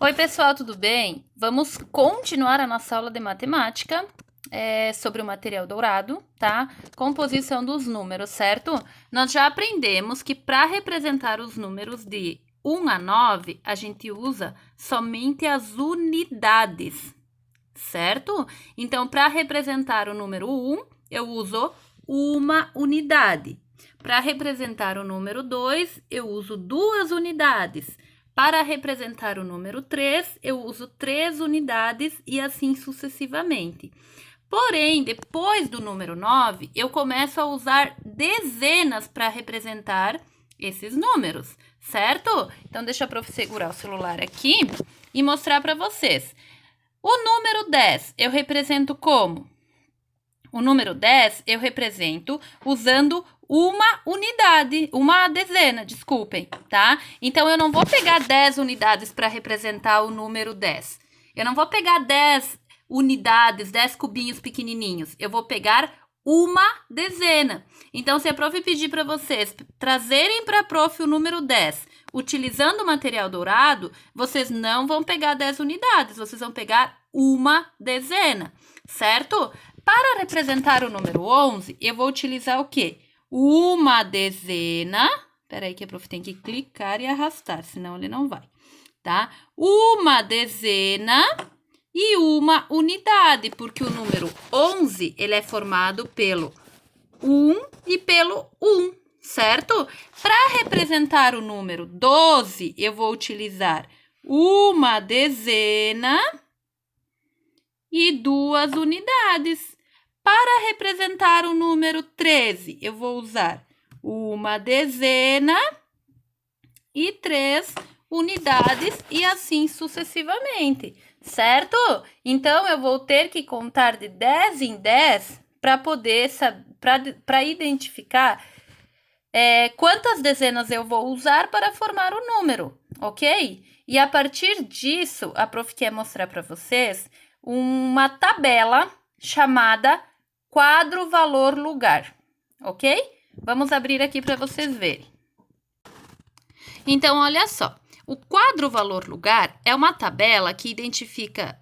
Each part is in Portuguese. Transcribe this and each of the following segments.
Oi, pessoal, tudo bem? Vamos continuar a nossa aula de matemática sobre o material dourado, tá? Composição dos números, certo? Nós já aprendemos que para representar os números de 1 a 9, a gente usa somente as unidades, certo? Então, para representar o número 1, eu uso uma unidade. Para representar o número 2, eu uso 2 unidades. Para representar o número 3, eu uso 3 unidades e assim sucessivamente. Porém, depois do número 9, eu começo a usar dezenas para representar esses números, certo? Então, deixa a prof segurar o celular aqui e mostrar para vocês. O número 10 eu represento como? O número 10 eu represento usando uma unidade, uma dezena, desculpem, tá? Então, eu não vou pegar 10 unidades para representar o número 10. Eu não vou pegar 10 unidades, 10 cubinhos pequenininhos. Eu vou pegar uma dezena. Então, se a prof pedir para vocês trazerem para a prof o número 10, utilizando o material dourado, vocês não vão pegar 10 unidades, vocês vão pegar uma dezena, certo? Para representar o número 11, eu vou utilizar o quê? Uma dezena. Peraí que a prof tem que clicar e arrastar, senão ele não vai, tá? Uma dezena e uma unidade, porque o número 11, ele é formado pelo 1 e pelo 1, certo? Para representar o número 12, eu vou utilizar uma dezena e 2 unidades. Para representar o número 13, eu vou usar uma dezena e 3 unidades e assim sucessivamente, certo? Então, eu vou ter que contar de 10 em 10 para poder para identificar quantas dezenas eu vou usar para formar o número, ok? E a partir disso, a prof quer mostrar para vocês uma tabela chamada quadro valor lugar, ok? Vamos abrir aqui para vocês verem. Então, olha só. O quadro valor lugar é uma tabela que identifica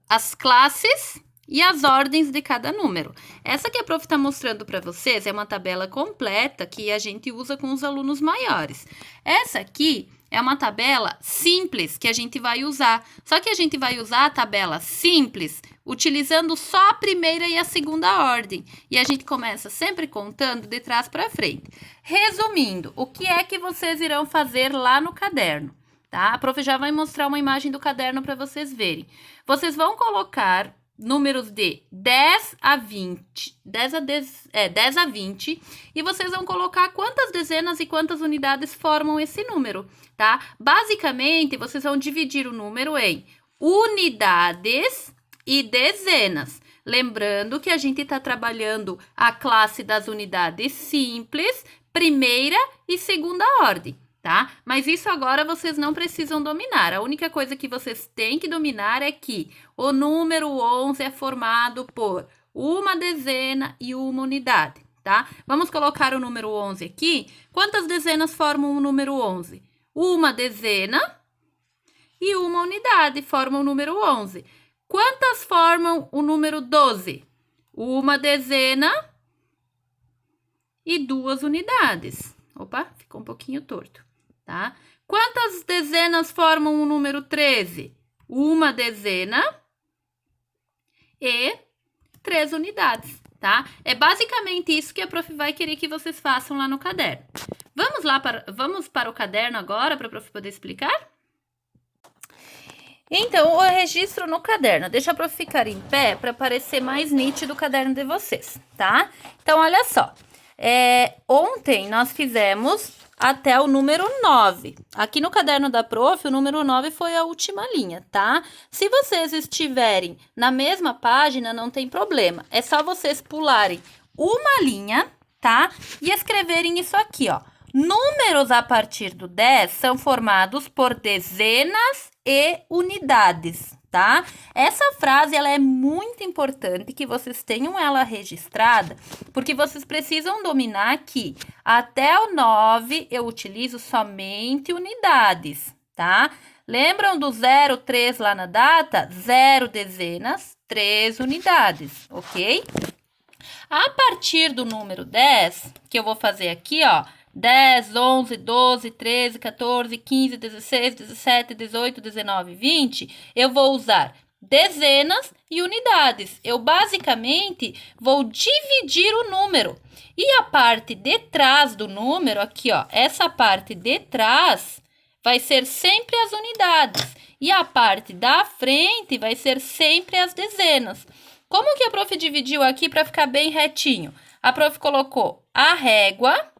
as classes e as ordens de cada número. Essa que a prof está mostrando para vocês é uma tabela completa que a gente usa com os alunos maiores. Essa aqui é uma tabela simples que a gente vai usar. Só que a gente vai usar a tabela simples utilizando só a primeira e a segunda ordem. E a gente começa sempre contando de trás para frente. Resumindo, o que é que vocês irão fazer lá no caderno? Tá? A prof já vai mostrar uma imagem do caderno para vocês verem. Vocês vão colocar números de 10 a 20, 10 a 20, e vocês vão colocar quantas dezenas e quantas unidades formam esse número, tá? Basicamente, vocês vão dividir o número em unidades e dezenas. Lembrando que a gente está trabalhando a classe das unidades simples, primeira e segunda ordem, tá? Mas isso agora vocês não precisam dominar. A única coisa que vocês têm que dominar é que o número 11 é formado por uma dezena e uma unidade, tá? Vamos colocar o número 11 aqui. Quantas dezenas formam o número 11? Uma dezena e uma unidade formam o número 11. Quantas formam o número 12? Uma dezena e 2 unidades. Opa, ficou um pouquinho torto, tá? Quantas dezenas formam o número 13? Uma dezena e 3 unidades, tá? É basicamente isso que a prof vai querer que vocês façam lá no caderno. Vamos para o caderno agora para a prof poder explicar? Então, o registro no caderno. Deixa a prof ficar em pé para parecer mais nítido o caderno de vocês, tá? Então, olha só. Ontem nós fizemos até o número 9. Aqui no caderno da prof, o número 9 foi a última linha, tá? Se vocês estiverem na mesma página, não tem problema. É só vocês pularem uma linha, tá? E escreverem isso aqui, ó. Números a partir do 10 são formados por dezenas e unidades, tá? Essa frase, ela é muito importante que vocês tenham ela registrada, porque vocês precisam dominar que até o 9 eu utilizo somente unidades, tá? Lembram do 0, 3 lá na data? 0 dezenas, 3 unidades, ok? A partir do número 10, que eu vou fazer aqui, ó, 10, 11, 12, 13, 14, 15, 16, 17, 18, 19, 20, eu vou usar dezenas e unidades. Eu basicamente vou dividir o número. E a parte de trás do número, aqui, ó, essa parte de trás vai ser sempre as unidades. E a parte da frente vai ser sempre as dezenas. Como que a prof dividiu aqui para ficar bem retinho? A prof colocou a régua,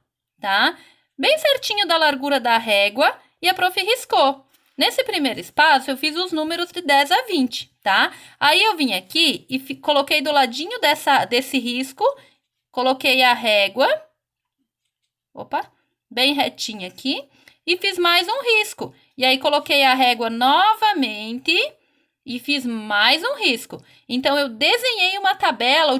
tá? Bem certinho da largura da régua e a prof riscou. Nesse primeiro espaço, eu fiz os números de 10 a 20, tá? Aí eu vim aqui e coloquei do ladinho desse risco, coloquei a régua, opa, bem retinha aqui, e fiz mais um risco. E aí, coloquei a régua novamente e fiz mais um risco. Então, eu desenhei uma tabela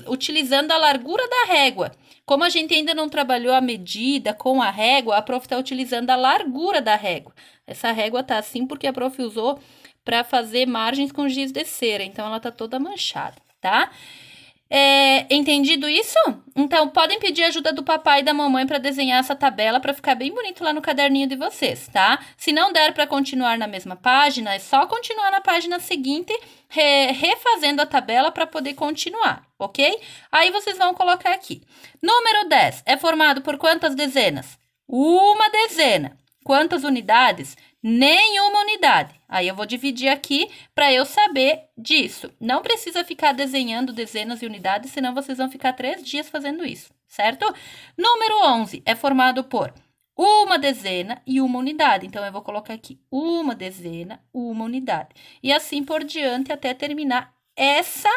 utilizando a largura da régua. Como a gente ainda não trabalhou a medida com a régua, a prof está utilizando a largura da régua. Essa régua tá assim porque a prof usou para fazer margens com giz de cera. Então, ela tá toda manchada, tá? Entendido isso? Então, podem pedir ajuda do papai e da mamãe para desenhar essa tabela para ficar bem bonito lá no caderninho de vocês, tá? Se não der para continuar na mesma página, é só continuar na página seguinte, refazendo a tabela para poder continuar, ok? Aí vocês vão colocar aqui. Número 10 é formado por quantas dezenas? Uma dezena. Quantas unidades? Nenhuma unidade. Aí eu vou dividir aqui para eu saber disso. Não precisa ficar desenhando dezenas e unidades, senão vocês vão ficar 3 dias fazendo isso, certo? Número 11 é formado por uma dezena e uma unidade. Então, eu vou colocar aqui uma dezena, uma unidade. E assim por diante até terminar essa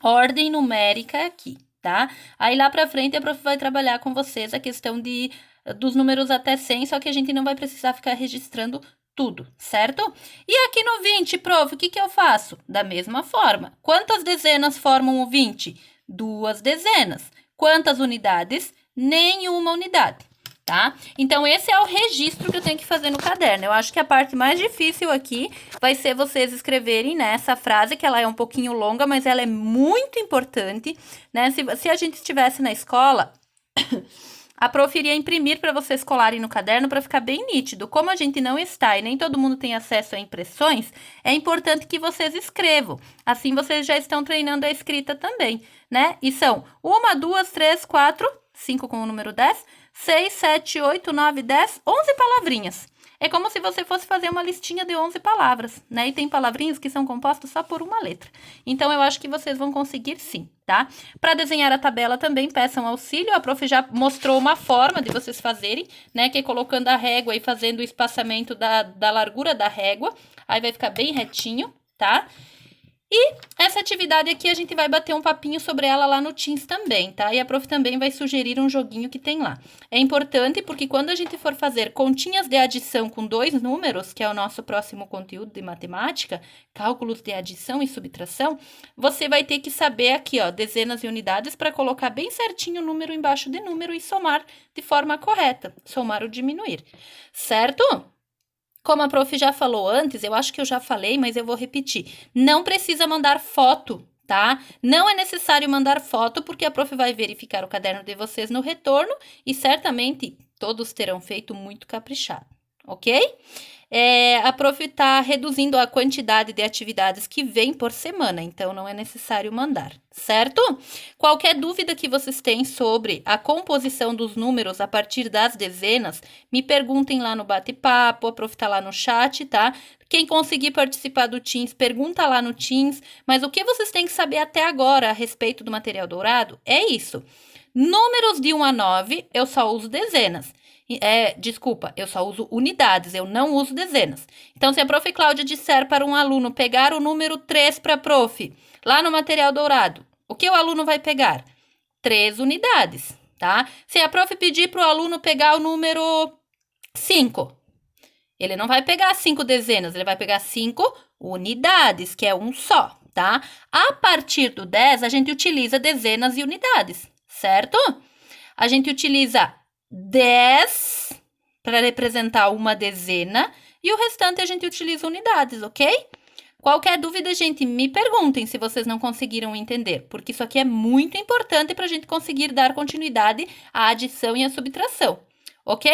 ordem numérica aqui, tá? Aí lá para frente a prof vai trabalhar com vocês a questão dos números até 100, só que a gente não vai precisar ficar registrando tudo, certo? E aqui no 20, prof, o que que eu faço? Da mesma forma. Quantas dezenas formam o 20? 2 dezenas. Quantas unidades? Nenhuma unidade, tá? Então, esse é o registro que eu tenho que fazer no caderno. Eu acho que a parte mais difícil aqui vai ser vocês escreverem, né, essa frase, que ela é um pouquinho longa, mas ela é muito importante, né? Se a gente estivesse na escola... A prof iria imprimir para vocês colarem no caderno para ficar bem nítido. Como a gente não está e nem todo mundo tem acesso a impressões, é importante que vocês escrevam. Assim vocês já estão treinando a escrita também, né? E são 1, 2, 3, 4, 5 com o número 10, 6, 7, 8, 9, 10, 11 palavrinhas. É como se você fosse fazer uma listinha de 11 palavras, né? E tem palavrinhas que são compostas só por uma letra. Então, eu acho que vocês vão conseguir sim, tá? Para desenhar a tabela também peçam auxílio. A prof já mostrou uma forma de vocês fazerem, né? Que é colocando a régua e fazendo o espaçamento da largura da régua. Aí vai ficar bem retinho, tá? E essa atividade aqui a gente vai bater um papinho sobre ela lá no Teams também, tá? E a prof também vai sugerir um joguinho que tem lá. É importante porque quando a gente for fazer continhas de adição com 2 números, que é o nosso próximo conteúdo de matemática, cálculos de adição e subtração, você vai ter que saber aqui, ó, dezenas e unidades para colocar bem certinho o número embaixo de número e somar de forma correta, somar ou diminuir, certo? Como a prof já falou antes, eu acho que eu já falei, mas eu vou repetir. Não precisa mandar foto, tá? Não é necessário mandar foto, porque a prof vai verificar o caderno de vocês no retorno e certamente todos terão feito muito caprichado, ok? A prof está reduzindo a quantidade de atividades que vem por semana, então não é necessário mandar, certo? Qualquer dúvida que vocês têm sobre a composição dos números a partir das dezenas, me perguntem lá no bate-papo, a prof está lá no chat, tá? Quem conseguir participar do Teams, pergunta lá no Teams, mas o que vocês têm que saber até agora a respeito do material dourado é isso. Números de 1 a 9, eu só uso dezenas. Desculpa, eu só uso unidades, eu não uso dezenas. Então, se a prof. Cláudia disser para um aluno pegar o número 3 para a prof, lá no material dourado, o que o aluno vai pegar? 3 unidades, tá? Se a prof. Pedir para o aluno pegar o número 5, ele não vai pegar 5 dezenas, ele vai pegar 5 unidades, que é um só, tá? A partir do 10, a gente utiliza dezenas e unidades, certo? A gente utiliza 10 para representar uma dezena e o restante a gente utiliza unidades, ok? Qualquer dúvida, gente, me perguntem se vocês não conseguiram entender, porque isso aqui é muito importante para a gente conseguir dar continuidade à adição e à subtração, ok?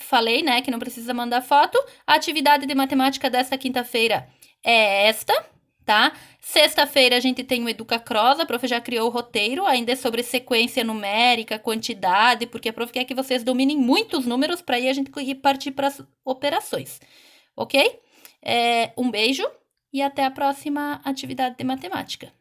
Falei, né, que não precisa mandar foto. A atividade de matemática desta quinta-feira é esta, tá? Sexta-feira a gente tem o EducaCross, a prof já criou o roteiro, ainda é sobre sequência numérica, quantidade, porque a prof quer que vocês dominem muitos números para aí a gente partir para as operações, ok? Um beijo e até a próxima atividade de matemática.